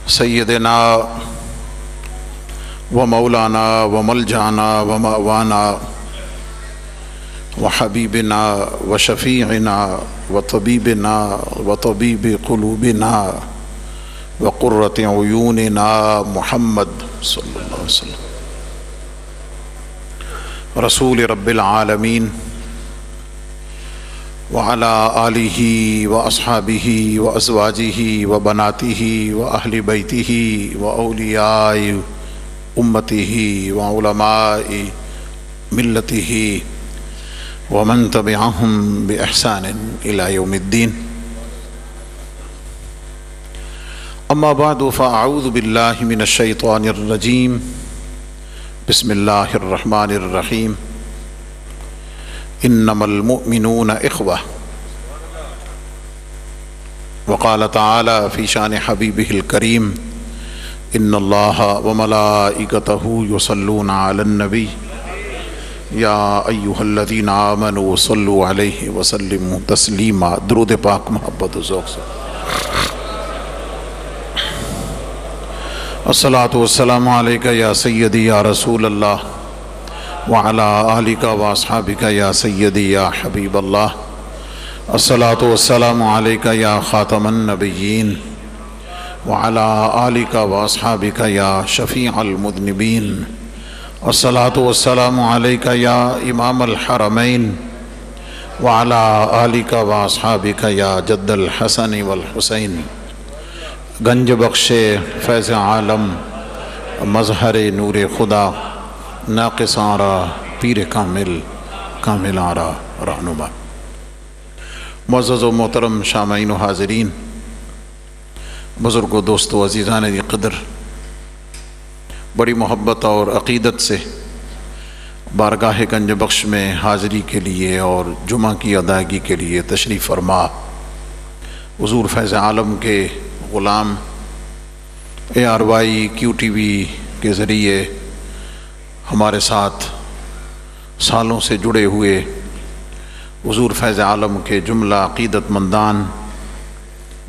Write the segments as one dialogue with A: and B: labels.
A: سیدنا و مولانا و ملجانا و مأوانا و حبیبنا و شفیعنا و طبیبنا و طبیب قلوبنا و قرۃ عیوننا محمد صلی اللہ علیہ وسلم رسول رب العالمین وعلى آلہ واصحابہ وازواجہ وبناتہ واہل بیتہ واولیاء امتہ وعلماء ملتہ ومن تبعہم باحسان الی یوم الدین اما بعد فاعوذ باللہ من الشیطان الرجیم بسم اللہ الرحمن الرحیم انما المؤمنون اخوہ وقال تعالی فی شان حبیبہ الکریم ان اللہ وملائکتہ یصلون علی النبی یا ایہا الذین آمنوا صلوا علیہ وسلموا تسلیما۔ درود پاک محبت و ذوق سے الصلاۃ والسلام علیکہ یا سیدی یا رسول اللہ وعلی آلک واصحابک یا سیدی یا حبیب اللہ الصلاۃ والسلام علیکہ یا خاتم النبیین وعلی آلک واصحابک یا شفیع المذنبین الصلاۃ والسلام علیکہ یا امام الحرمین وعلی آلک واصحابک یا جد الحسن والحسین۔ گنج بخش فیض عالم مظہر نور خدا ناقص آرا پیر کامل کامل آرا رہنما۔ معزز و محترم شامعین و حاضرین، بزرگ و دوست و عزیزان دی قدر، بڑی محبت اور عقیدت سے بارگاہ گنج بخش میں حاضری کے لیے اور جمعہ کی ادائیگی کے لیے تشریف فرما حضور فیض عالم کے غلام ARY QTV کے ذریعے ہمارے ساتھ سالوں سے جڑے ہوئے حضور فیض عالم کے جملہ عقیدت مندان،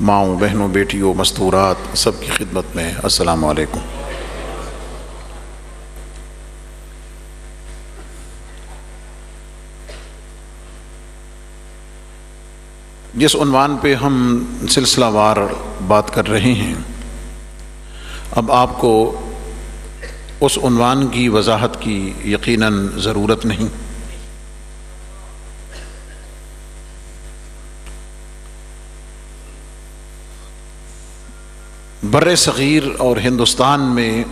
A: ماؤں بہنوں بیٹیوں مستورات، سب کی خدمت میں السلام علیکم۔ جس عنوان پہ ہم سلسلہ وار بات کر رہے ہیں، اب آپ کو اس عنوان کی وضاحت کی یقیناً ضرورت نہیں۔ بر صغیر اور ہندوستان میں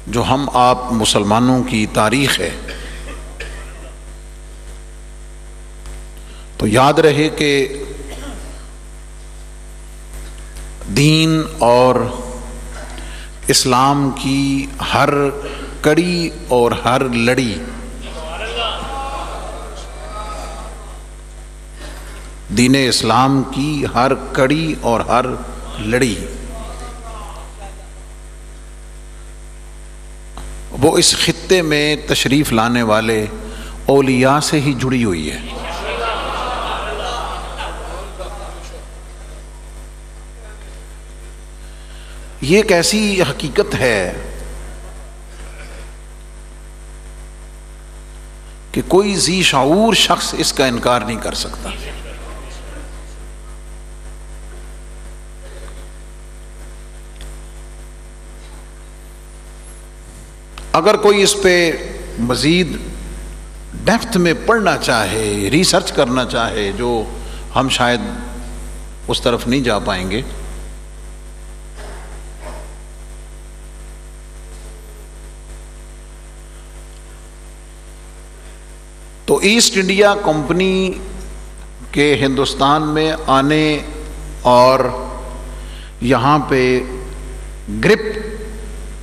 A: جو ہم آپ مسلمانوں کی تاریخ ہے، تو یاد رہے کہ دین اور اسلام کی ہر کڑی اور ہر لڑی دین اسلام کی ہر کڑی اور ہر لڑی وہ اس خطے میں تشریف لانے والے اولیاء سے ہی جڑی ہوئی ہے۔ یہ ایک ایسی حقیقت ہے کہ کوئی ذی شعور شخص اس کا انکار نہیں کر سکتا۔ اگر کوئی اس پہ مزید ڈیپتھ میں پڑھنا چاہے، ریسرچ کرنا چاہے، جو ہم شاید اس طرف نہیں جا پائیں گے، تو ایسٹ انڈیا کمپنی کے ہندوستان میں آنے اور یہاں پہ گرپ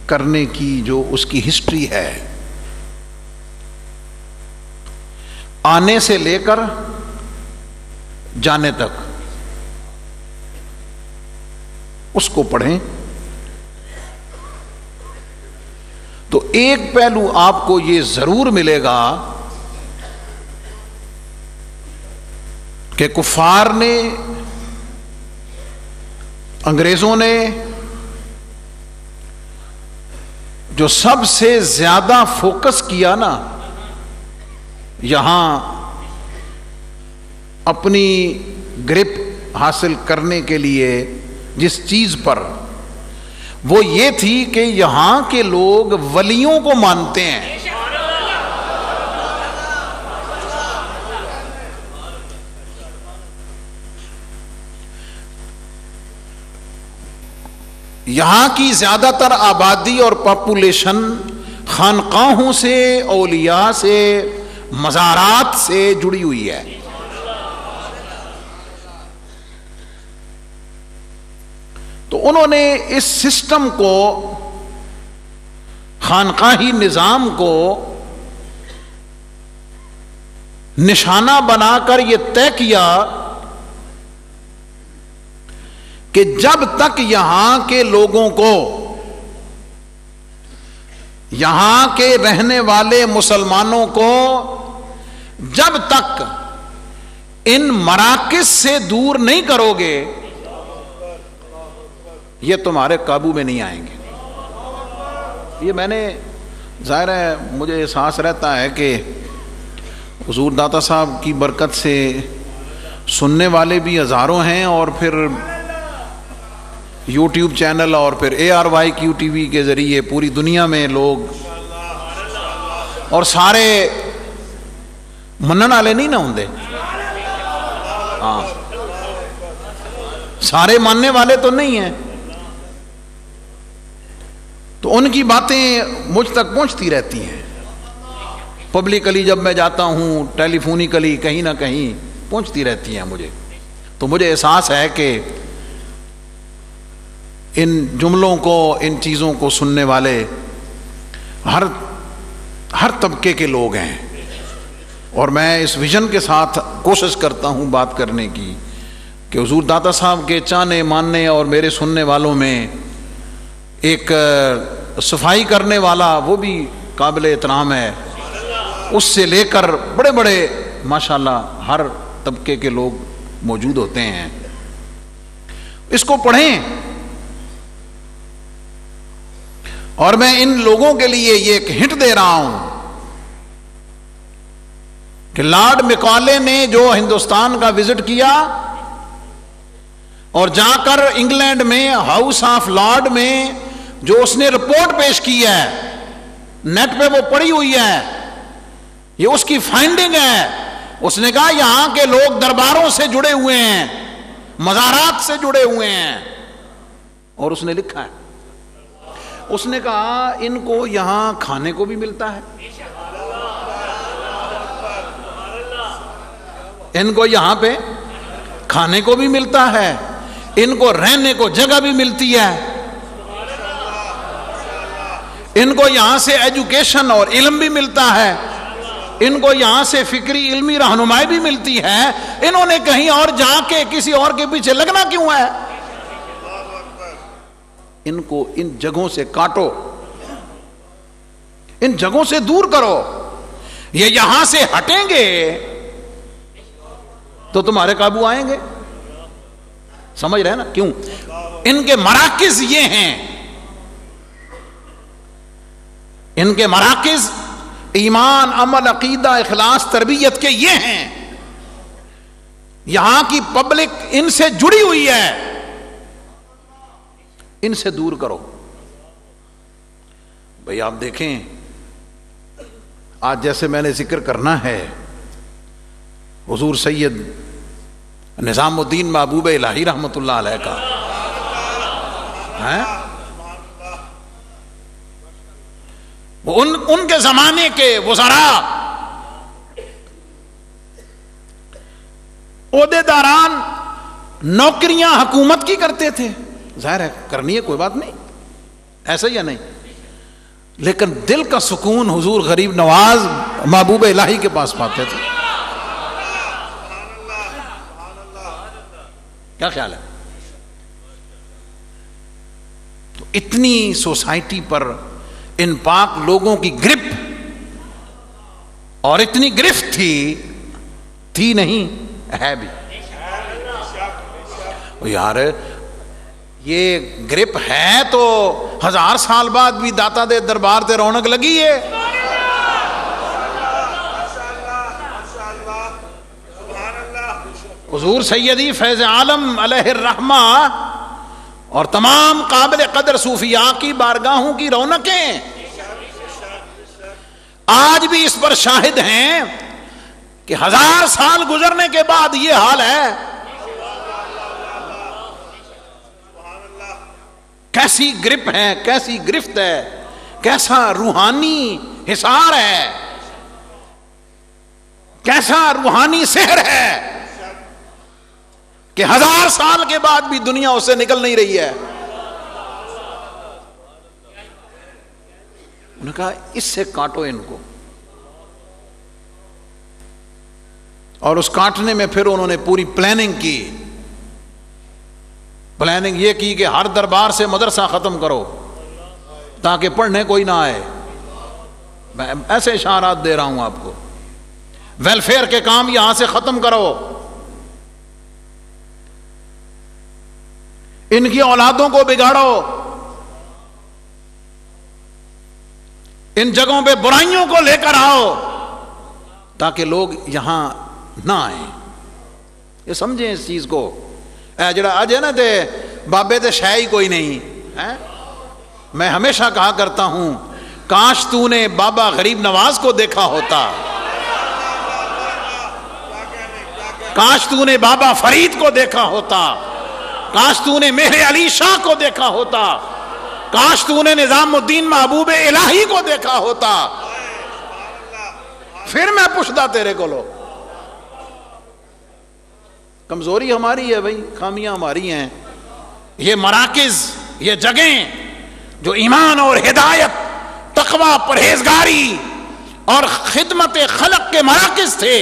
A: کرنے کی جو اس کی ہسٹری ہے، آنے سے لے کر جانے تک، اس کو پڑھیں تو ایک پہلو آپ کو یہ ضرور ملے گا کہ کفار نے، انگریزوں نے جو سب سے زیادہ فوکس کیا نا یہاں اپنی گرپ حاصل کرنے کے لیے جس چیز پر، وہ یہ تھی کہ یہاں کے لوگ ولیوں کو مانتے ہیں. یہاں کی زیادہ تر آبادی اور پاپولیشن خانقاہوں سے، اولیاء سے، مزارات سے جڑی ہوئی ہے. تو انہوں نے اس سسٹم کو، خانقاہی نظام کو نشانہ بنا کر یہ طے کیا کہ جب تک یہاں کے لوگوں کو، یہاں کے رہنے والے مسلمانوں کو جب تک ان مراکز سے دور نہیں کرو گے، یہ تمہارے قابو میں نہیں آئیں گے. یہ میں نے، ظاہر ہے مجھے احساس رہتا ہے کہ حضور داتا صاحب کی برکت سے سننے والے بھی ہزاروں ہیں، اور پھر یوٹیوب چینل اور پھر ARYQ TV کے ذریعے پوری دنیا میں لوگ، اور سارے منن والے نہیں نہ ہوں دے، ہاں سارے ماننے والے تو نہیں ہیں. تو ان کی باتیں مجھ تک پہنچتی رہتی ہیں، پبلکلی جب میں جاتا ہوں، ٹیلی فونیکلی کہیں نہ کہیں پہنچتی رہتی ہیں مجھے. تو مجھے احساس ہے کہ ان جملوں کو، ان چیزوں کو سننے والے ہر طبقے کے لوگ ہیں. اور میں اس ویژن کے ساتھ کوشش کرتا ہوں بات کرنے کی کہ حضور داتا صاحب کے چاہنے ماننے اور میرے سننے والوں میں ایک صفائی کرنے والا وہ بھی قابل احترام ہے، اس سے لے کر بڑے بڑے ماشاءاللہ ہر طبقے کے لوگ موجود ہوتے ہیں. اس کو پڑھیں. اور میں ان لوگوں کے لیے یہ ایک ہنٹ دے رہا ہوں کہ لارڈ میکالے نے جو ہندوستان کا وزٹ کیا اور جا کر انگلینڈ میں ہاؤس آف لارڈ میں جو اس نے رپورٹ پیش کی ہے، نیٹ پہ وہ پڑی ہوئی ہے، یہ اس کی فائنڈنگ ہے. اس نے کہا یہاں کے لوگ درباروں سے جڑے ہوئے ہیں، مزارات سے جڑے ہوئے ہیں. اور اس نے لکھا ہے، اس نے کہا ان کو یہاں کھانے کو بھی ملتا ہے، ان کو یہاں پہ کھانے کو بھی ملتا ہے، ان کو رہنے کو جگہ بھی ملتی ہے، ان کو یہاں سے ایجوکیشن اور علم بھی ملتا ہے، ان کو یہاں سے فکری علمی رہنمائی بھی ملتی ہے. انہوں نے کہیں اور جا کے کسی اور کے پیچھے لگنا کیوں ہے؟ ان کو ان جگہوں سے کاٹو، ان جگہوں سے دور کرو. یہ یہاں سے ہٹیں گے تو تمہارے قابو آئیں گے. سمجھ رہے ہیں نا کیوں؟ ان کے مراکز یہ ہیں، ان کے مراکز ایمان، عمل، عقیدہ، اخلاص، تربیت کے یہ ہیں. یہاں کی پبلک ان سے جڑی ہوئی ہے، ان سے دور کرو. بھئی آپ دیکھیں، آج جیسے میں نے ذکر کرنا ہے حضور سید نظام الدین محبوب الہی رحمت اللہ علیہ کا ہے، ان کے زمانے کے وزراء، عہدیداران نوکریاں حکومت کی کرتے تھے. ظاہر ہے کرنی ہے، کوئی بات نہیں، ایسا یا نہیں، لیکن دل کا سکون حضور غریب نواز محبوب الہی کے پاس پاتے تھے. کیا خیال ہے؟ تو اتنی سوسائٹی پر ان پاک لوگوں کی گرپ اور اتنی گرفت تھی نہیں، ہے بھی. یار یہ گرپ ہے تو 1000 سال بعد بھی داتا دے دربار تے رونق لگی ہے. حضور سیدی فیض عالم علیہ الرحمہ اور تمام قابل قدر صوفیاء کی بارگاہوں کی رونقیں آج بھی اس پر شاہد ہیں کہ 1000 سال گزرنے کے بعد یہ حال ہے. کیسی گرپ ہے, کیسی گرفت ہے, کیسا روحانی حصار ہے, کیسا روحانی سحر ہے کہ 1000 سال کے بعد بھی دنیا اس سے نکل نہیں رہی ہے. انہوں نے کہا اس سے کاٹو ان کو, اور اس کاٹنے میں پھر انہوں نے پوری پلاننگ کی. پلاننگ یہ کی کہ ہر دربار سے مدرسہ ختم کرو تاکہ پڑھنے کوئی نہ آئے. میں ایسے اشارات دے رہا ہوں آپ کو. ویلفیئر کے کام یہاں سے ختم کرو, ان کی اولادوں کو بگاڑو, ان جگہوں پہ برائیوں کو لے کر آؤ تاکہ لوگ یہاں نہ آئیں. یہ سمجھیں اس چیز کو. جڑا اج ہے نا تے بابے تے شے ہی کوئی نہیں ہے. میں ہمیشہ کہا کرتا ہوں کاش تو نے بابا غریب نواز کو دیکھا ہوتا, کاش تو نے بابا فرید کو دیکھا ہوتا, کاش تو نے مہر علی شاہ کو دیکھا ہوتا, کاش تو نے نظام الدین محبوب الہی کو دیکھا ہوتا. پھر میں پوچھتا تیرے کو. لو کمزوری ہماری ہے بھائی, خامیاں ہماری ہیں. یہ مراکز, یہ جگہیں جو ایمان اور ہدایت, تقوی, پرہیزگاری اور خدمت خلق کے مراکز تھے,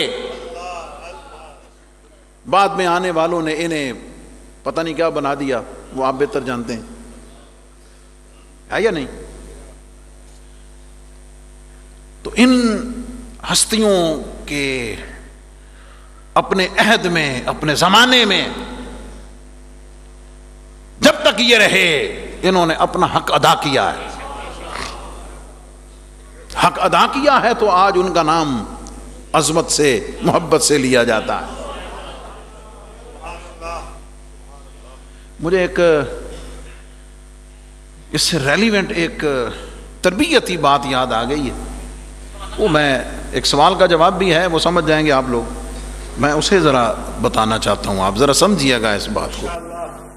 A: بعد میں آنے والوں نے انہیں پتہ نہیں کیا بنا دیا. وہ آپ بہتر جانتے ہیں, ہے یا نہیں؟ تو ان ہستیوں کے اپنے عہد میں, اپنے زمانے میں جب تک یہ رہے انہوں نے اپنا حق ادا کیا ہے. حق ادا کیا ہے تو آج ان کا نام عظمت سے, محبت سے لیا جاتا ہے. مجھے ایک اس سے ریلیونٹ ایک تربیتی بات یاد آ گئی ہے. وہ میں ایک سوال کا جواب بھی ہے, وہ سمجھ جائیں گے آپ لوگ. میں اسے ذرا بتانا چاہتا ہوں, آپ ذرا سمجھیے گا اس بات کو.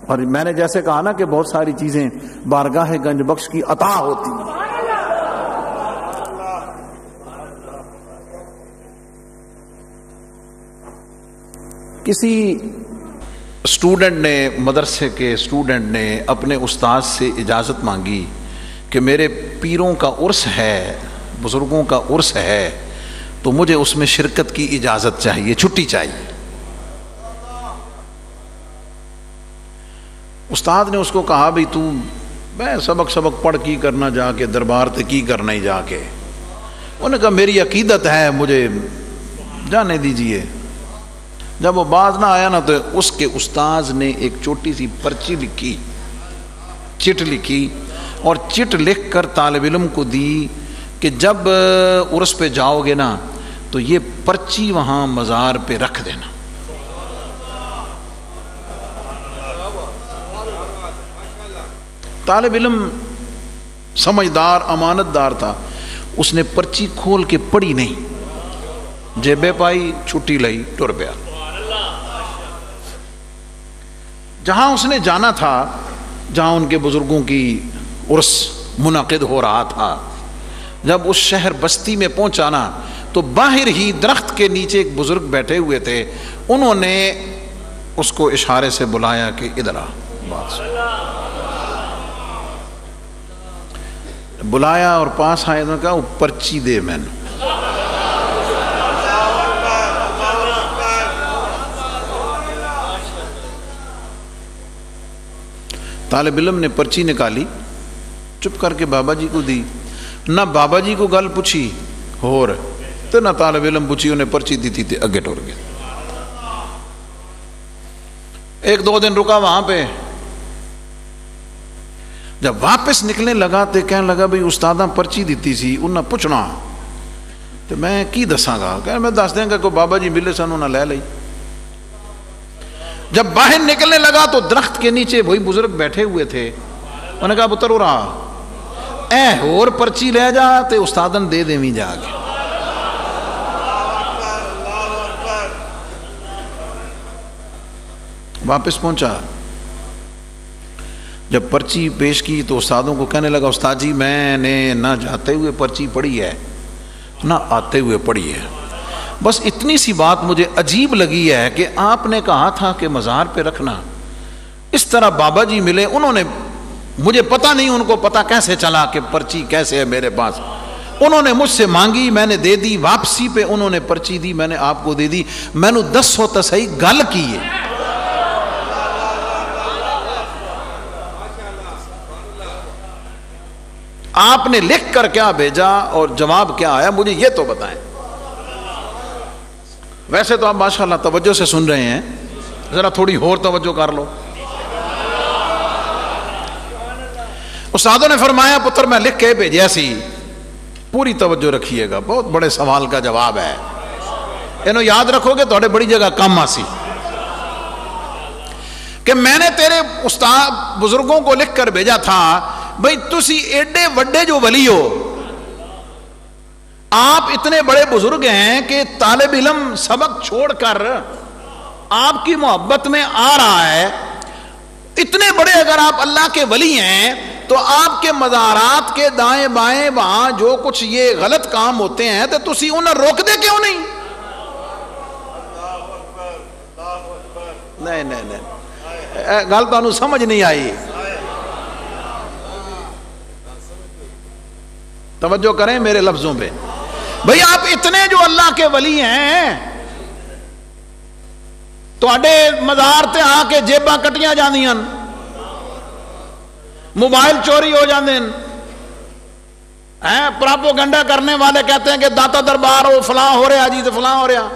A: اور میں نے جیسے کہا نا کہ بہت ساری چیزیں بارگاہ گنج بخش کی عطا ہوتی ہیں. کسی اسٹوڈنٹ نے, مدرسے کے اسٹوڈنٹ نے اپنے استاد سے اجازت مانگی کہ میرے پیروں کا عرس ہے, بزرگوں کا عرس ہے, تو مجھے اس میں شرکت کی اجازت چاہیے, چھٹی چاہیے. استاد نے اس کو کہا بھی تو میں سبق پڑھ کی کرنا جا کے, دربار تے کی کرنا ہی جا کے. انہوں نے کہا میری عقیدت ہے, مجھے جانے دیجئے. جب وہ باز نہ آیا نا تو اس کے استاذ نے ایک چھوٹی سی پرچی لکھی, چٹ لکھی, اور چٹ لکھ کر طالب علم کو دی کہ جب عرس پہ جاؤ گے نا تو یہ پرچی وہاں مزار پہ رکھ دینا. طالب علم سمجھدار, امانت دار تھا. اس نے پرچی کھول کے پڑھی نہیں, جیبے پائی, چھٹی لئی, ٹر پیا. جہاں اس نے جانا تھا, جہاں ان کے بزرگوں کی عرس منعقد ہو رہا تھا, جب اس شہر بستی میں پہنچا نا تو باہر ہی درخت کے نیچے ایک بزرگ بیٹھے ہوئے تھے. انہوں نے اس کو اشارے سے بلایا کہ ادھر آ. بات سن. بلایا اور پاس آئے تو کہا وہ پرچی دے میں نے. طالب علم نے پرچی نکالی, چپ کر کے بابا جی کو دی. نہ بابا جی کو گل پوچھی ہور تو نہ طالب علم پوچھی, انہیں پرچی دی تھی اگے ٹور گئے. 1-2 دن رکا وہاں پہ, جب واپس نکلنے لگا تو کہنے لگا بھئی استاداں پرچی دیتی سی انہاں پوچھنا تو میں کی دساں گا، کہ میں دس دیں گا کہ بابا جی ملے سن انہاں لے لئی۔ جب باہر نکلنے لگا تو درخت کے نیچے وہی بزرگ بیٹھے ہوئے تھے، انہوں نے کہا پتر ہو رہا اے اور پرچی لے جا تے استادن دے دیں جا کے۔ واپس پہنچا، جب پرچی پیش کی تو استادوں کو کہنے لگا استاد جی میں نے نہ جاتے ہوئے پرچی پڑھی ہے نہ آتے ہوئے پڑھی ہے، بس اتنی سی بات مجھے عجیب لگی ہے کہ آپ نے کہا تھا کہ مزار پہ رکھنا، اس طرح بابا جی ملے، انہوں نے مجھے پتہ نہیں ان کو پتہ کیسے چلا کہ پرچی کیسے ہے میرے پاس، انہوں نے مجھ سے مانگی میں نے دے دی، واپسی پہ انہوں نے پرچی دی میں نے آپ کو دے دی، میں نے 10 تصحیح گل کی ہے۔ آپ نے لکھ کر کیا بھیجا اور جواب کیا آیا مجھے یہ تو بتائیں۔ ویسے تو آپ ماشاءاللہ توجہ سے سن رہے ہیں، ذرا تھوڑی اور توجہ کر لو۔ استادوں نے فرمایا پتر میں لکھ کے بھیجیا سی، پوری توجہ رکھیے گا، بہت بڑے سوال کا جواب ہے، انہوں یاد رکھو گے تھوڑے بڑی جگہ کم آسی، کہ میں نے تیرے استاد بزرگوں کو لکھ کر بھیجا تھا بھئی تسی ایڈے وڈے جو ولی ہو، آپ اتنے بڑے بزرگ ہیں کہ طالب علم سبق چھوڑ کر آپ کی محبت میں آ رہا ہے، اتنے بڑے اگر آپ اللہ کے ولی ہیں تو آپ کے مزارات کے دائیں بائیں وہاں جو کچھ یہ غلط کام ہوتے ہیں تو تسی انہیں روک دے کیوں نہیں؟ نہیں گل تو سمجھ نہیں آئی، توجہ کریں میرے لفظوں پہ۔ بھئی آپ اتنے جو اللہ کے ولی ہیں تو اڈے مزار تے آ کے جیباں کٹیاں جاندیاں، موبائل چوری ہو جاندے ہیں، پراپوگنڈا کرنے والے کہتے ہیں کہ داتا دربار ہو فلاں ہو رہا جی تو فلاں ہو رہا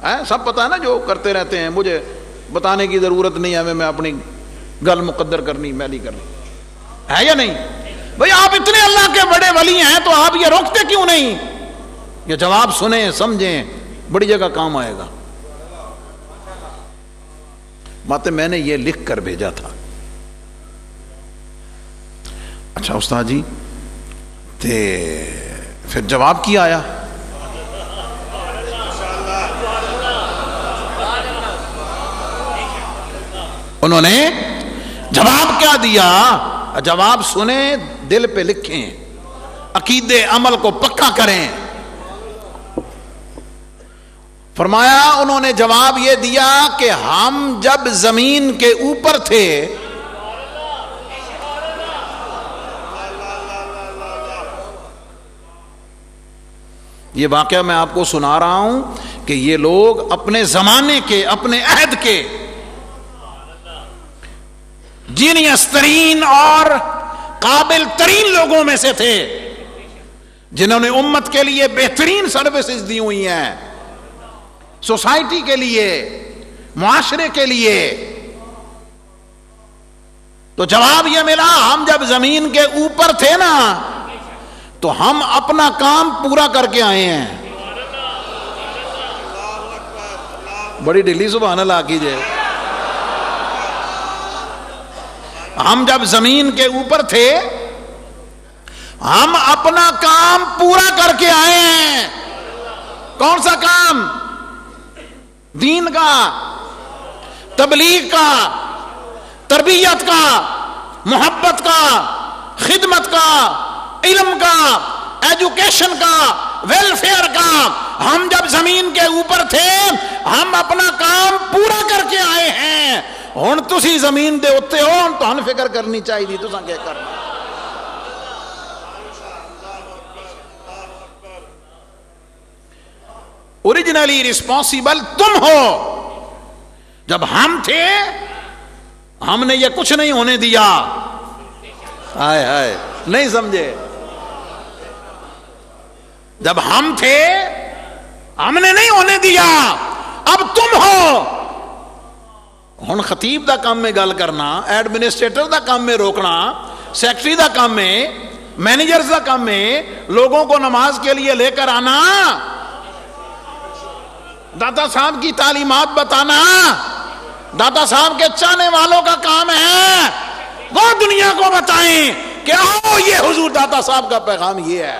A: ہے، سب پتہ ہے نا جو کرتے رہتے ہیں، مجھے بتانے کی ضرورت نہیں ہے، میں اپنی گل مقدر کرنی میں نہیں کرنی ہے یا نہیں؟ بھئی آپ اتنے اللہ کے بڑے ولی ہیں تو آپ یہ روکتے کیوں نہیں؟ یہ جواب سنیں سمجھیں، بڑی جگہ کام آئے گا۔ باتیں میں نے یہ لکھ کر بھیجا تھا۔ اچھا استاد جی تے پھر جواب کیا آیا؟ انہوں نے جواب کیا دیا؟ جواب سنیں، دل پہ لکھیں، عقیدے عمل کو پکا کریں۔ فرمایا انہوں نے جواب یہ دیا کہ ہم جب زمین کے اوپر تھے یہ واقعہ میں آپ کو سنا رہا ہوں کہ یہ لوگ اپنے زمانے کے اپنے عہد کے جینیس ترین اور قابل ترین لوگوں میں سے تھے، جنہوں نے امت کے لیے بہترین سروسز دی ہوئی ہیں، سوسائٹی کے لیے، معاشرے کے لیے۔ تو جواب یہ ملا ہم جب زمین کے اوپر تھے نا تو ہم اپنا کام پورا کر کے آئے ہیں۔ بڑی ڈھیلی سبحان اللہ کیجئے۔ ہم جب زمین کے اوپر تھے ہم اپنا کام پورا کر کے آئے ہیں۔ کون سا کام؟ دین کا، تبلیغ کا، تربیت کا، محبت کا، خدمت کا، علم کا، ایجوکیشن کا، ویلفیئر کا۔ ہم جب زمین کے اوپر تھے ہم اپنا کام پورا کر کے آئے ہیں، ہن تسی زمین دے اتے ہو، ہن تو ہن فکر کرنی چاہیے تساں کیا کرنا۔ اوریجنلی رسپانسیبل تم ہو، جب ہم تھے ہم نے یہ کچھ نہیں ہونے دیا۔ ہائے ہائے نہیں سمجھے؟ جب ہم تھے ہم نے نہیں ہونے دیا، اب تم ہو، ہن خطیب دا کام میں گل کرنا، ایڈمنسٹریٹر دا کام میں روکنا، سیکٹری دا کام میں، مینیجرز دا کام میں لوگوں کو نماز کے لیے لے کر آنا، داتا صاحب کی تعلیمات بتانا داتا صاحب کے چاہنے والوں کا کام ہے، وہ دنیا کو بتائیں کہ آؤ یہ حضور داتا صاحب کا پیغام یہ ہے۔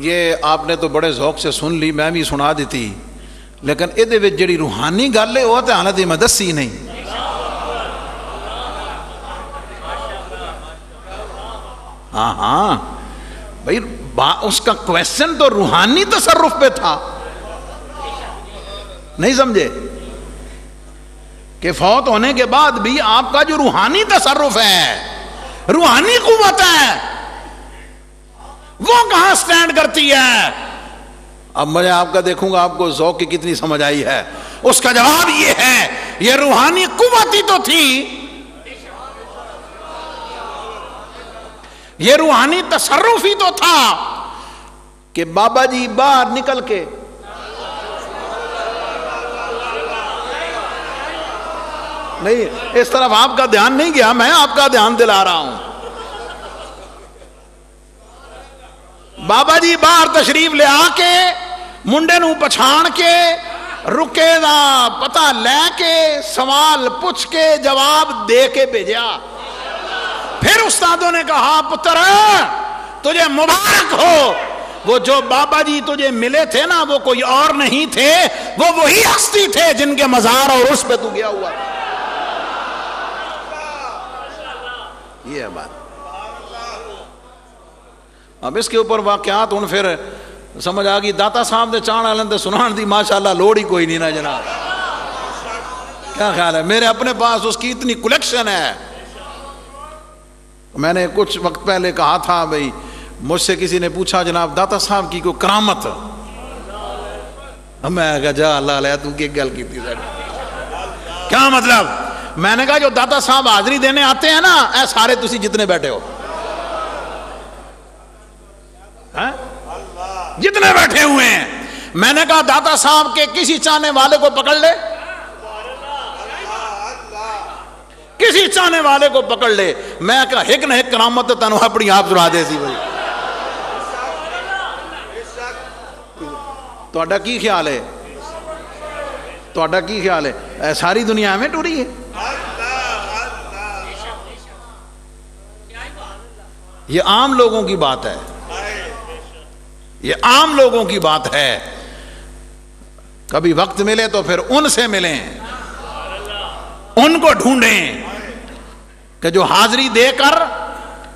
A: یہ آپ نے تو بڑے ذوق سے سن لی، میں بھی سنا دیتی، لیکن یہ جڑی روحانی گل ہے وہ تو حالت میں دسی نہیں۔ ہاں بھائی اس کا کویسچن تو روحانی تصرف پہ تھا، نہیں سمجھے کہ فوت ہونے کے بعد بھی آپ کا جو روحانی تصرف ہے، روحانی قوت ہے، وہ کہاں سٹینڈ کرتی ہے؟ اب میں آپ کا دیکھوں گا آپ کو ذوق کی کتنی سمجھ آئی ہے۔ اس کا جواب یہ ہے، یہ روحانی قوت ہی تو تھی، یہ روحانی تصرف ہی تو تھا کہ بابا جی باہر نکل کے نہیں، اس طرف آپ کا دھیان نہیں گیا، میں آپ کا دھیان دلا رہا ہوں۔ بابا جی باہر تشریف لے آ کے منڈے نو پچھان کے رکے دا پتہ لے کے سوال پوچھ کے جواب دے کے بھیجا۔ پھر استادوں نے کہا پتر تجھے مبارک ہو، وہ جو بابا جی تجھے ملے تھے نا وہ کوئی اور نہیں تھے، وہ وہی ہستی تھے جن کے مزار اور اس پہ تو گیا ہوا تھا۔ یہ ہے بات۔ اب اس کے اوپر واقعات ان پھر سمجھ آ گئی، داتا صاحب دے چان والے تے سنان دی ماشاءاللہ لوڑ ہی کوئی نہیں نا جناب۔ کیا خیال ہے؟ میرے اپنے پاس اس کی اتنی کلیکشن ہے۔ میں نے کچھ وقت پہلے کہا تھا بھئی، مجھ سے کسی نے پوچھا جناب داتا صاحب کی کوئی کرامت، میں کہا جا اللہ علیہ تو کی گل کی تھی کیا مطلب؟ میں نے کہا جو داتا صاحب حاضری دینے آتے ہیں نا، اے سارے تسی جتنے بیٹھے ہو، جتنے بیٹھے ہوئے ہیں، میں نے کہا داتا صاحب کے کسی چاہنے والے کو پکڑ لے، کسی چاہنے والے کو پکڑ لے، میں کہا ایک نہ ایک کرامت تنہا اپنی آپ ضرور دے سی بھائی۔ توڑا کی خیال ہے؟ توڑا کی خیال ہے؟ ساری دنیا میں ٹوری ہے؟ یہ عام لوگوں کی بات ہے، یہ عام لوگوں کی بات ہے۔ کبھی وقت ملے تو پھر ان سے ملیں، ان کو ڈھونڈیں کہ جو حاضری دے کر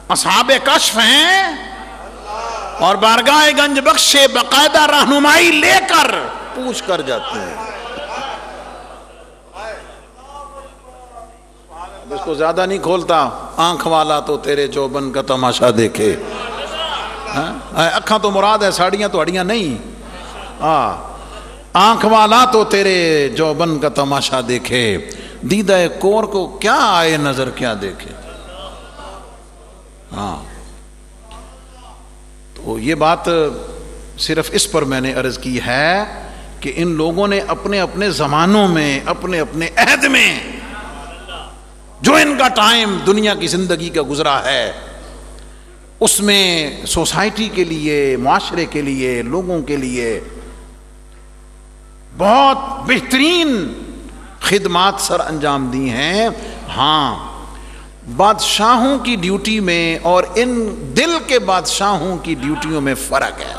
A: اصحاب کشف ہیں اور بارگاہ گنج بخش باقاعدہ رہنمائی لے کر پوچھ کر جاتے ہیں۔ اس کو زیادہ نہیں کھولتا، آنکھ والا تو تیرے چوبن کا تماشا دیکھے۔ اکھاں تو مراد ہے، ساڑیاں تو اڑیاں نہیں۔ آنکھ والا تو تیرے جوبن کا تماشا دیکھے، دیدہ کور کو کیا آئے نظر کیا دیکھے۔ تو یہ بات صرف اس پر میں نے عرض کی ہے کہ ان لوگوں نے اپنے اپنے زمانوں میں، اپنے اپنے عہد میں جو ان کا ٹائم دنیا کی زندگی کا گزرا ہے، اس میں سوسائٹی کے لیے، معاشرے کے لیے، لوگوں کے لیے بہت بہترین خدمات سر انجام دی ہیں۔ ہاں، بادشاہوں کی ڈیوٹی میں اور ان دل کے بادشاہوں کی ڈیوٹیوں میں فرق ہے۔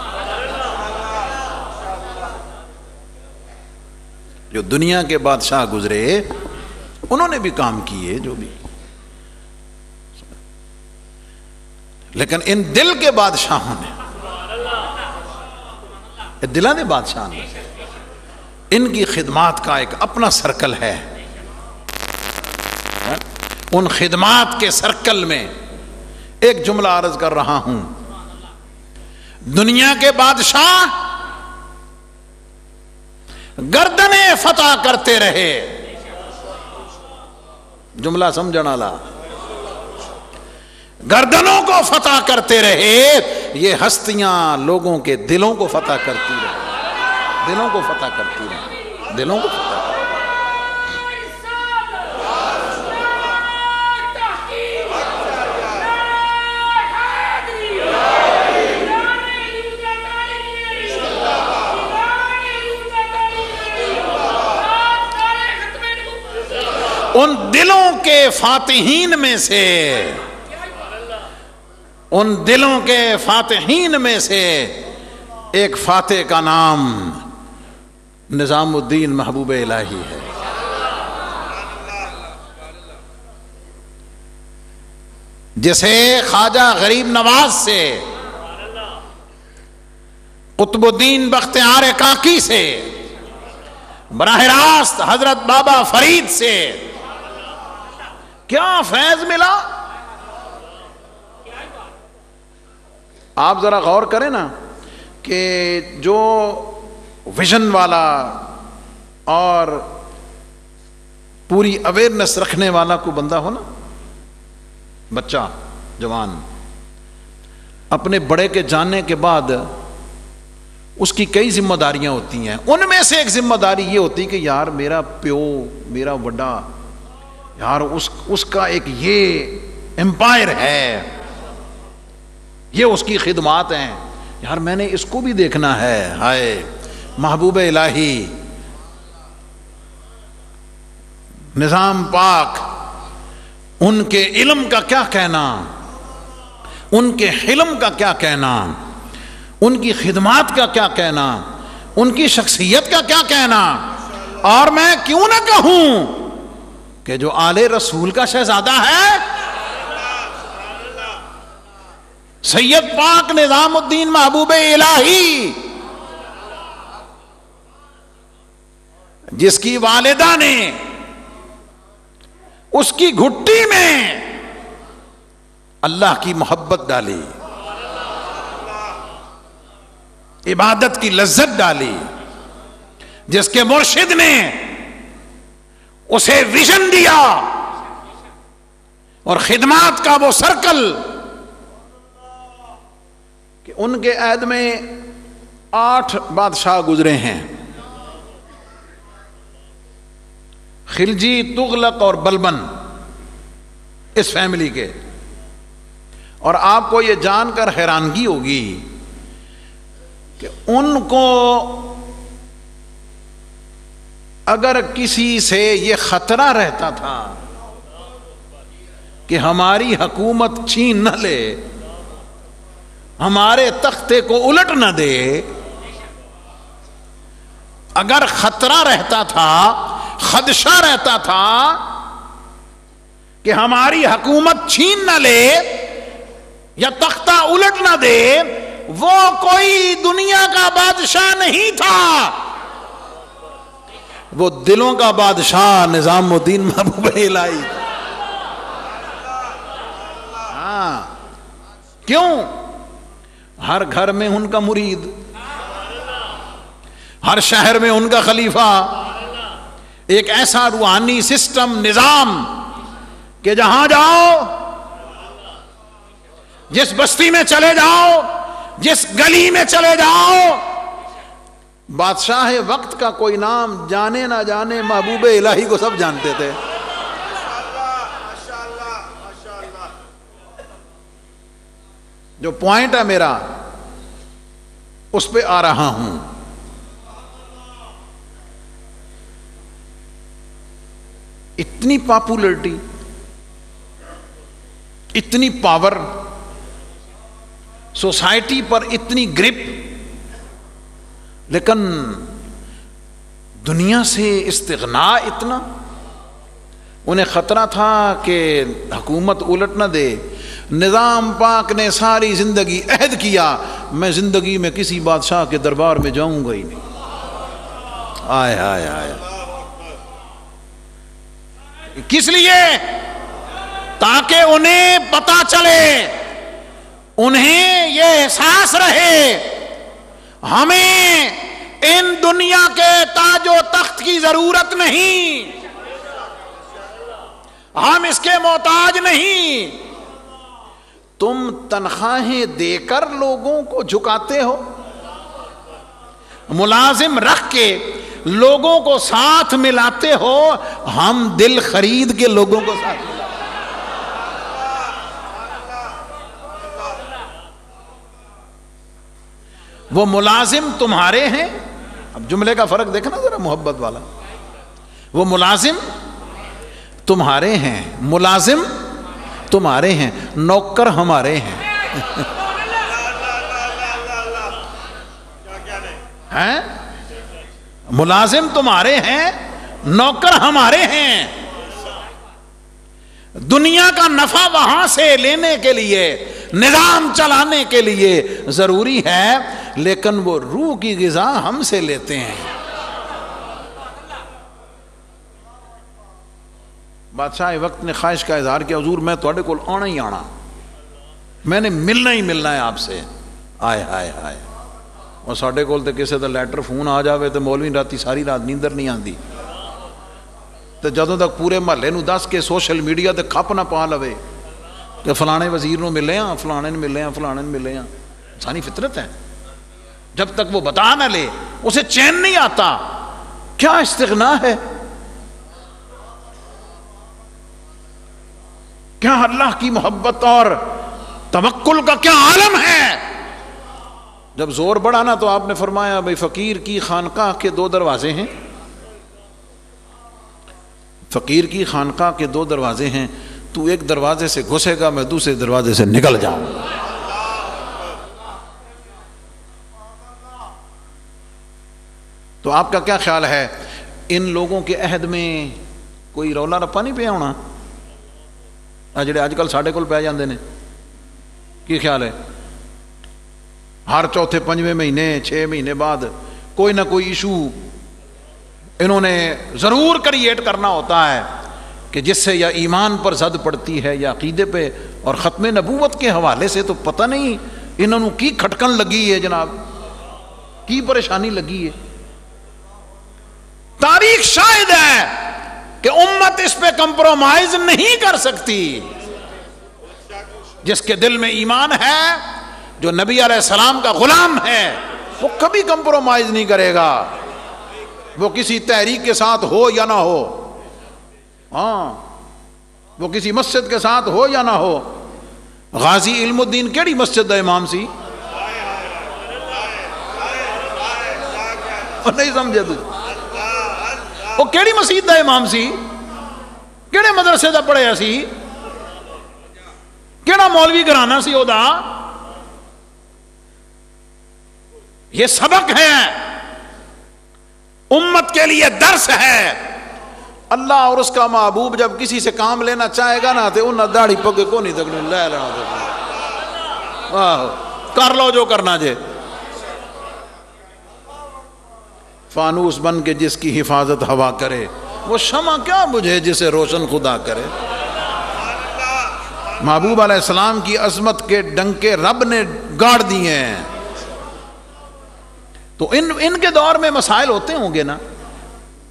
A: جو دنیا کے بادشاہ گزرے انہوں نے بھی کام کیے جو بھی، لیکن ان دل کے بادشاہوں نے، دلوں کے بادشاہ نے، ان کی خدمات کا ایک اپنا سرکل ہے۔ ان خدمات کے سرکل میں ایک جملہ عرض کر رہا ہوں، دنیا کے بادشاہ گردنیں فتح کرتے رہے. جملہ سمجھنا لا. گردنوں کو فتح کرتے رہے. یہ ہستیاں لوگوں کے دلوں کو فتح کرتی رہے. دلوں کو فتح کرتی رہے. دلوں کو فتح کرتی رہے. ان دلوں کے فاتحین میں سے، ان دلوں کے فاتحین میں سے ایک فاتح کا نام نظام الدین محبوب الہی ہے. جسے خواجہ غریب نواز سے، قطب الدین بختیار کاکی سے، براہ راست حضرت بابا فرید سے کیا فیض ملا. آپ ذرا غور کریں نا کہ جو ویژن والا اور پوری اویئرنس رکھنے والا کوئی بندہ ہو نا، بچہ جوان، اپنے بڑے کے جاننے کے بعد اس کی کئی ذمہ داریاں ہوتی ہیں. ان میں سے ایک ذمہ داری یہ ہوتی کہ یار میرا پیو، میرا وڈا، یار اس کا ایک یہ امپائر ہے، یہ اس کی خدمات ہیں، یار میں نے اس کو بھی دیکھنا ہے. ہائے محبوب الہی نظام پاک، ان کے علم کا کیا کہنا، ان کے حلم کا کیا کہنا، ان کی خدمات کا کیا کہنا، ان کی شخصیت کا کیا کہنا. اور میں کیوں نہ کہوں کہ جو آل رسول کا شہزادہ ہے، سید پاک نظام الدین محبوب الہی، جس کی والدہ نے اس کی گھٹی میں اللہ کی محبت ڈالی، عبادت کی لذت ڈالی، جس کے مرشد نے اسے ویژن دیا اور خدمات کا وہ سرکل، کہ ان کے عہد میں 8 بادشاہ گزرے ہیں، خلجی، تغلق اور بلبن، اس فیملی کے. اور آپ کو یہ جان کر حیرانگی ہوگی کہ ان کو اگر کسی سے یہ خطرہ رہتا تھا کہ ہماری حکومت چھین نہ لے، ہمارے تختے کو الٹ نہ دے، اگر خطرہ رہتا تھا، خدشہ رہتا تھا کہ ہماری حکومت چھین نہ لے یا تختہ الٹ نہ دے، وہ کوئی دنیا کا بادشاہ نہیں تھا، وہ دلوں کا بادشاہ نظام الدین محبوب الہی. ہاں، کیوں؟ ہر گھر میں ان کا مرید، ہر شہر میں ان کا خلیفہ، ایک ایسا روحانی سسٹم، نظام کہ جہاں جاؤ، جس بستی میں چلے جاؤ، جس گلی میں چلے جاؤ، بادشاہ وقت کا کوئی نام جانے نہ جانے، محبوب الہی کو سب جانتے تھے. جو پوائنٹ ہے میرا، اس پہ آ رہا ہوں. اتنی پاپولرٹی، اتنی پاور، سوسائٹی پر اتنی گرپ، لیکن دنیا سے استغناء اتنا. انہیں خطرہ تھا کہ حکومت الٹ نہ دے. نظام پاک نے ساری زندگی عہد کیا، میں زندگی میں کسی بادشاہ کے دربار میں جاؤں گا ہی نہیں. آئے آئے آئے. کس لیے؟ تاکہ انہیں پتا چلے انہیں یہ احساس رہے ہمیں ان دنیا کے تاج و تخت کی ضرورت نہیں، ہم اس کے محتاج نہیں۔ تم تنخواہیں دے کر لوگوں کو جھکاتے ہو، ملازم رکھ کے لوگوں کو ساتھ ملاتے ہو، ہم دل خرید کے لوگوں کو ساتھ ملاتے ہیں۔ وہ ملازم تمہارے ہیں، اب جملے کا فرق دیکھنا ذرا محبت والا، وہ ملازم تمہارے ہیں، ملازم تمہارے ہیں، نوکر ہمارے ہیں۔ ہیں ملازم تمہارے ہیں، نوکر ہمارے ہیں۔ دنیا کا نفع وہاں سے لینے کے لیے، نظام چلانے کے لیے ضروری ہے، لیکن وہ روح کی غذا ہم سے لیتے ہیں۔ بادشاہ وقت نے خواہش کا اظہار کیا، حضور میں تھوڑے کول آنا ہی آنا، میں نے ملنا ہی ملنا ہے آپ سے۔ آئے ہائے ہائے، اور ساڈے کول تے کسے دا لیٹر فون آ جاوے تے مولوی راتی ساری رات نیندر نہیں آندی، تے جدوں تک پورے محلے نو دس کے سوشل میڈیا تے کھپ نہ پا لوے کہ فلانے وزیر نو ملے ہاں، فلانے نے ملے ہاں، فلانے نے ملے ہاں۔ انسانی فطرت ہے، جب تک وہ بتا نہ لے اسے چین نہیں آتا۔ کیا استغنا ہے، کیا اللہ کی محبت اور توکل کا کیا عالم ہے۔ جب زور بڑھا نا تو آپ نے فرمایا بھئی فقیر کی خانقاہ کے دو دروازے ہیں، فقیر کی خانقاہ کے دو دروازے ہیں، تو ایک دروازے سے گھسے گا، میں دوسرے دروازے سے نکل جاؤں گا۔ تو آپ کا کیا خیال ہے، ان لوگوں کے عہد میں کوئی رولا رپا نہیں پیا ہونا جڑے اج کل ساڈے کول پی جاندے نے؟ کی خیال ہے؟ ہر چوتھے پنجویں مہینے 6 مہینے بعد کوئی نہ کوئی ایشو انہوں نے ضرور کریٹ کرنا ہوتا ہے کہ جس سے یا ایمان پر زد پڑتی ہے یا عقیدے پہ، اور ختم نبوت کے حوالے سے تو پتہ نہیں انہوں نے کی کھٹکن لگی ہے جناب، کی پریشانی لگی ہے۔ تاریخ شاہد ہے کہ امت اس پہ کمپرومائز نہیں کر سکتی۔ جس کے دل میں ایمان ہے، جو نبی علیہ السلام کا غلام ہے، وہ کبھی کمپرومائز نہیں کرے گا، وہ کسی تحریک کے ساتھ ہو یا نہ ہو، ہاں وہ کسی مسجد کے ساتھ ہو یا نہ ہو۔ غازی علم الدین کیڑی مسجد دا امام سی؟ نہیں سمجھے تو وہ کیڑی مسجد دا امام سی؟ کیڑے مدرسے دا پڑھیا سی؟ کیڑا مولوی گھرانہ سی او دا؟ یہ سبق ہے، امت کے لیے درس ہے۔ اللہ اور اس کا محبوب جب کسی سے کام لینا چاہے گا نا تو انہیں داڑھی پگے کو نہیں تکنے لے لینا، کر لو جو کرنا جے۔ فانوس بن کے جس کی حفاظت ہوا کرے، وہ شمع کیا بجھے جسے روشن خدا کرے۔ محبوب علیہ السلام کی عظمت کے ڈنکے رب نے گاڑ دیے ہیں، تو ان کے دور میں مسائل ہوتے ہوں گے نا،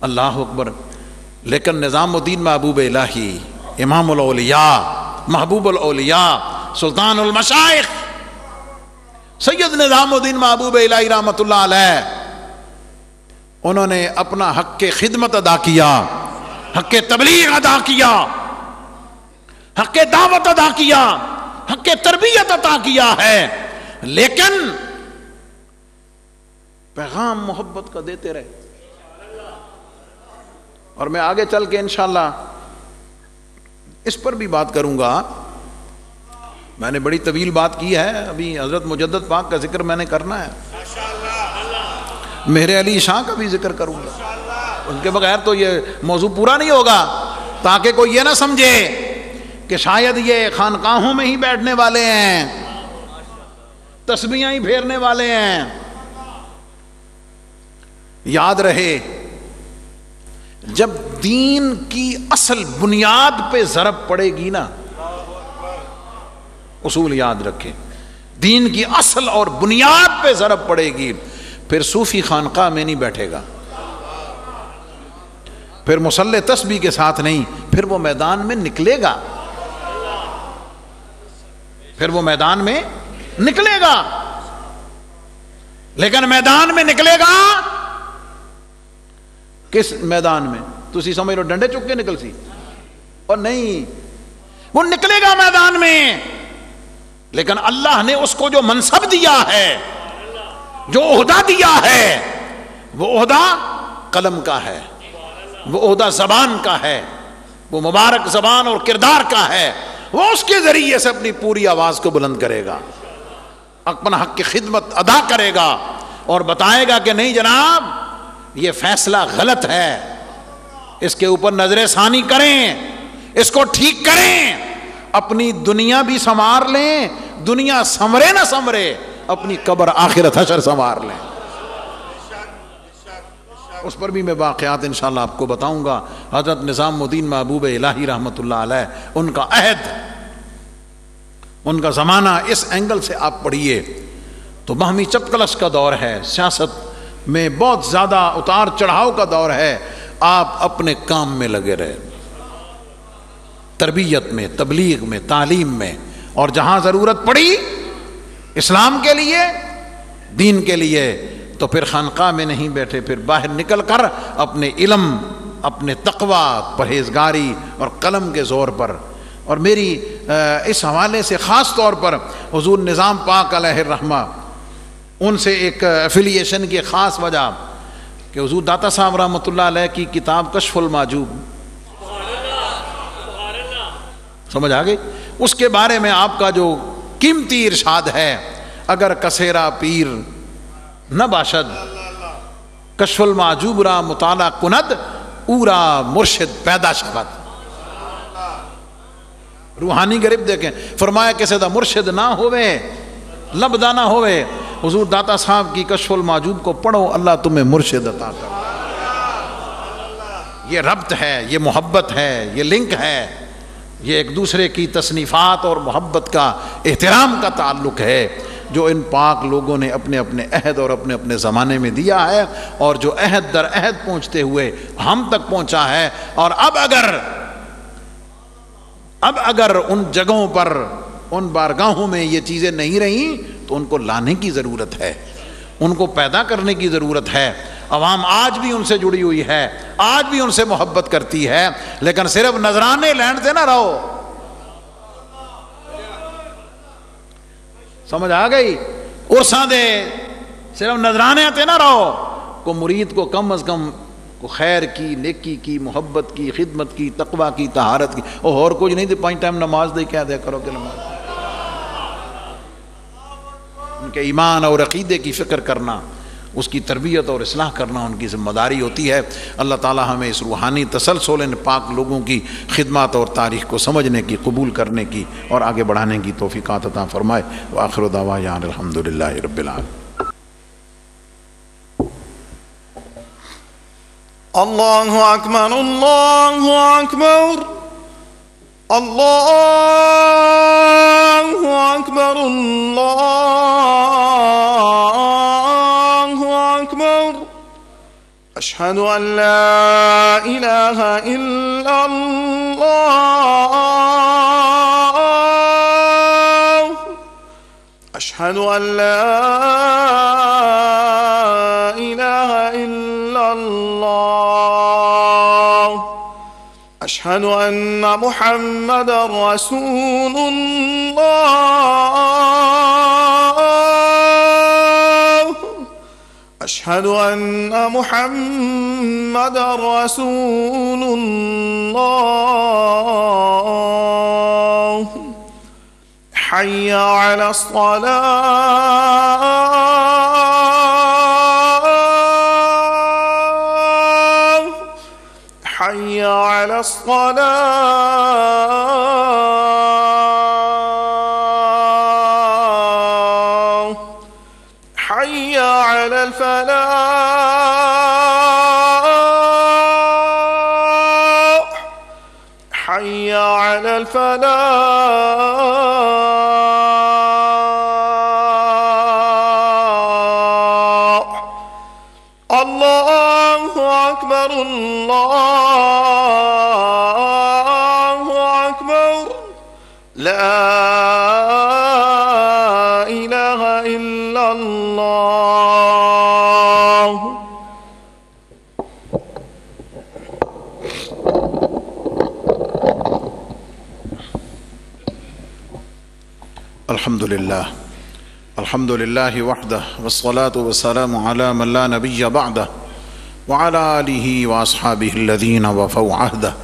A: اللہ اکبر، لیکن نظام الدین محبوب الہی، امام الاولیاء، محبوب الاولیاء، سلطان المشائخ، سید نظام الدین محبوب الہی رحمۃ اللہ علیہ، انہوں نے اپنا حق خدمت ادا کیا، حق تبلیغ ادا کیا، حق دعوت ادا کیا، حق تربیت عطا کیا ہے، لیکن پیغام محبت کا دیتے رہے۔ اور میں آگے چل کے انشاءاللہ اس پر بھی بات کروں گا، میں نے بڑی طویل بات کی ہے، ابھی حضرت مجدد پاک کا ذکر میں نے کرنا ہے، میرے علی شاہ کا بھی ذکر کروں گا، ان کے بغیر تو یہ موضوع پورا نہیں ہوگا، تاکہ کوئی یہ نہ سمجھے کہ شاید یہ خانقاہوں میں ہی بیٹھنے والے ہیں، تسبیحاں ہی پھیرنے والے ہیں۔ یاد رہے، جب دین کی اصل بنیاد پہ ضرب پڑے گی نا، اصول یاد رکھیں، دین کی اصل اور بنیاد پہ ضرب پڑے گی، پھر صوفی خانقاہ میں نہیں بیٹھے گا، پھر مصلی تسبیح کے ساتھ نہیں، پھر وہ میدان میں نکلے گا، پھر وہ میدان میں نکلے گا، لیکن میدان میں نکلے گا کس میدان میں؟ تسی سمجھ لو ڈنڈے چک کے نکل سی، اور نہیں، وہ نکلے گا میدان میں، لیکن اللہ نے اس کو جو منصب دیا ہے، جو عہدہ دیا ہے، وہ عہدہ قلم کا ہے، وہ عہدہ زبان کا ہے، وہ مبارک زبان اور کردار کا ہے، وہ اس کے ذریعے سے اپنی پوری آواز کو بلند کرے گا، اپنا حق کی خدمت ادا کرے گا اور بتائے گا کہ نہیں جناب یہ فیصلہ غلط ہے، اس کے اوپر نظر ثانی کریں، اس کو ٹھیک کریں، اپنی دنیا بھی سنوار لیں، دنیا سنورے نہ سنورے، اپنی قبر آخرت حشر سنوار لیں۔ اس پر بھی میں واقعات انشاءاللہ آپ کو بتاؤں گا۔ حضرت نظام الدین محبوب الہی رحمۃ اللہ علیہ، ان کا عہد، ان کا زمانہ، اس اینگل سے آپ پڑھیے تو باہمی چپکلش کا دور ہے، سیاست میں بہت زیادہ اتار چڑھاؤ کا دور ہے، آپ اپنے کام میں لگے رہے، تربیت میں، تبلیغ میں، تعلیم میں، اور جہاں ضرورت پڑی اسلام کے لیے، دین کے لیے، تو پھر خانقاہ میں نہیں بیٹھے، پھر باہر نکل کر اپنے علم، اپنے تقوی، پرہیزگاری اور قلم کے زور پر۔ اور میری اس حوالے سے خاص طور پر حضور نظام پاک علیہ الرحمہ، ان سے ایک ایفیلیشن کی خاص وجہ کہ حضور داتا صاحب رحمۃ اللہ علیہ کی کتاب کشف المحجوب، سمجھ آ گئی؟ اس کے بارے میں آپ کا جو قیمتی ارشاد ہے، اگر کسیرا پیر نہ باشد کشف المحجوب را مطالعہ کند اورا مرشد پیدا شود۔ روحانی غریب دیکھیں، فرمایا کسی دا مرشد نہ ہوئے، لبدہ نہ ہوئے، حضور داتا صاحب کی کشف المحجوب کو پڑھو، اللہ تمہیں مرشد عطا کر۔ یہ ربط ہے، یہ محبت ہے، یہ لنک ہے، یہ ایک دوسرے کی تصنیفات اور محبت کا، احترام کا تعلق ہے جو ان پاک لوگوں نے اپنے اپنے عہد اور اپنے اپنے زمانے میں دیا ہے، اور جو عہد در عہد پہنچتے ہوئے ہم تک پہنچا ہے۔ اور اب اگر ان جگہوں پر، ان بارگاہوں میں یہ چیزیں نہیں رہیں تو ان کو لانے کی ضرورت ہے، ان کو پیدا کرنے کی ضرورت ہے۔ عوام آج بھی ان سے جڑی ہوئی ہے، آج بھی ان سے محبت کرتی ہے، لیکن صرف نذرانے لینڈ سے نہ رہو، سمجھ آ گئی؟ عرصاں دے صرف نذرانے تے نہ رہو، کو مرید کو کم از کم کو خیر کی، نیکی کی، محبت کی، خدمت کی، تقوی کی، طہارت کی، اور کچھ نہیں، 5 ٹائم نماز دے کہہ دیا کرو کہ نماز، ان کے ایمان اور عقیدے کی فکر کرنا، اس کی تربیت اور اصلاح کرنا ان کی ذمہ داری ہوتی ہے۔ اللہ تعالی ہمیں اس روحانی تسلسل ان پاک لوگوں کی خدمات اور تاریخ کو سمجھنے کی، قبول کرنے کی اور آگے بڑھانے کی توفیقات عطا فرمائے۔ وآخر دعوانا الحمدللہ رب العالمین۔
B: اللہ اکبر، اللہ اکبر، اللہ اکبر، اللہ اکبر، اشہد ان لا الہ الا اللہ، اشہد ان لا الہ الا اللہ، اشہد ان محمد رسول اللہ، اشہد ان محمد رسول اللہ، حی علی الصلاة، حی علی الصلاة، حی علی الفلاح، حی علی الفلاح۔ الله أكبر الله أكبر لا إله إلا الله.
A: الحمد لله وحده والصلاة والسلام على من لا نبي بعده وعلى آله وأصحابه الذين وفوا عهده.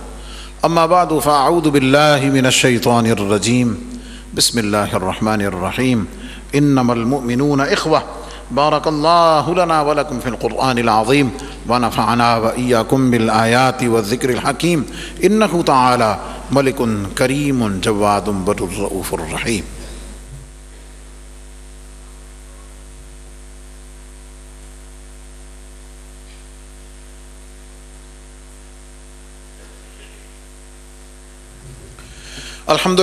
A: أما بعد فأعوذ بالله من الشيطان الرجيم. بسم الله الرحمن الرحيم. إنما المؤمنون إخوة. بارك الله لنا ولكم في القرآن العظيم ونفعنا وإياكم بالآيات والذكر الحكيم. إنه تعالى ملك كريم جواد بر الرؤوف الرحيم. الحمد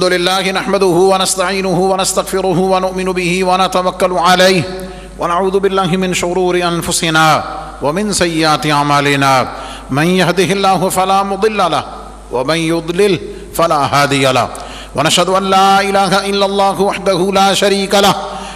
A: لله نحمده ونستعينه ونستغفره ونؤمن به ونتوكل عليه ونعوذ بالله من شرور أنفسنا ومن سيئات أعمالنا. من يهده الله فلا مضل له ومن يضلل فلا هادي له. ونشهد أن لا إله إلا الله وحده لا شريك له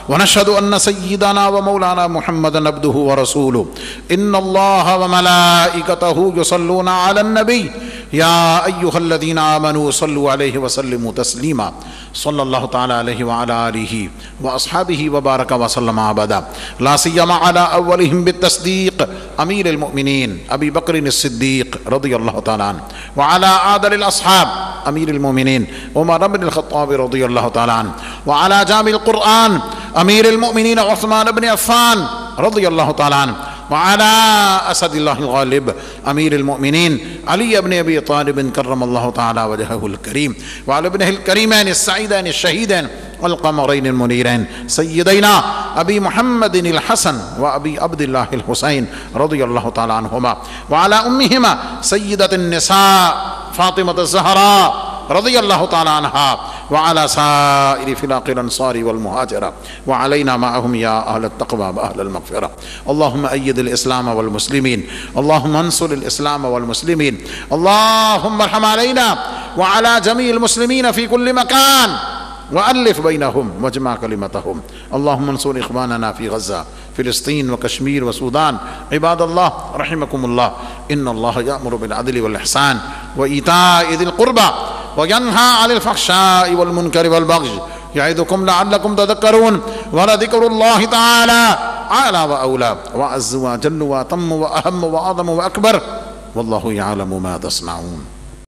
A: ونشهد أن سيدنا ومولانا محمدا عبده ورسوله. إن الله وملائكته يصلون على النبي يا أيها الذين آمنوا صلوا عليه وسلموا تسليما. صلى الله تعالى عليه وعلى آله وأصحابه وبارك وسلم أبدا. لا سيما على أولهم بالتصديق أمير المؤمنين أبي بكر الصديق رضي الله تعالى عنه، وعلى أعدل الأصحاب أمير المؤمنين عمر بن الخطاب رضي الله تعالى عنه، وعلى جامع القرآن أمير المؤمنين عثمان بن عفان رضي الله تعالى عنه، وعلى أسد الله الغالب أمير المؤمنين علي بن أبي طالب كرم الله تعالى وجهه الكريم، وعلى ابنه الكريمين السعيدين الشهيدين والقمرين المنيرين سيدينا أبي محمد الحسن وأبي عبد الله الحسين رضي الله تعالى عنهما، وعلى أمهما سيدة النساء فاطمة الزهراء رضي الله تعالى عنها، وعلى سائر فلاق الأنصار والمهاجرة، وعلينا معهم يا أهل التقوى وأهل المغفرة. اللهم أيد الإسلام والمسلمين، اللهم انصر الإسلام والمسلمين، اللهم ارحم علينا وعلى جميع المسلمين في كل مكان وألف بينهم واجمع كلمتهم. اللهم انصر إخواننا في غزة فلسطين وكشمير وسودان. عباد الله رحمكم الله، إن الله يأمر بالعدل والإحسان وإيتاء ذي القربى وينهى عن الفحشاء والمنكر والبغي يعظكم لعلكم تذكرون. ولذكر الله تعالى أعلى وأولى وأعز وأجل وأتم وأهم وأعظم وأكبر، والله يعلم ما تصنعون.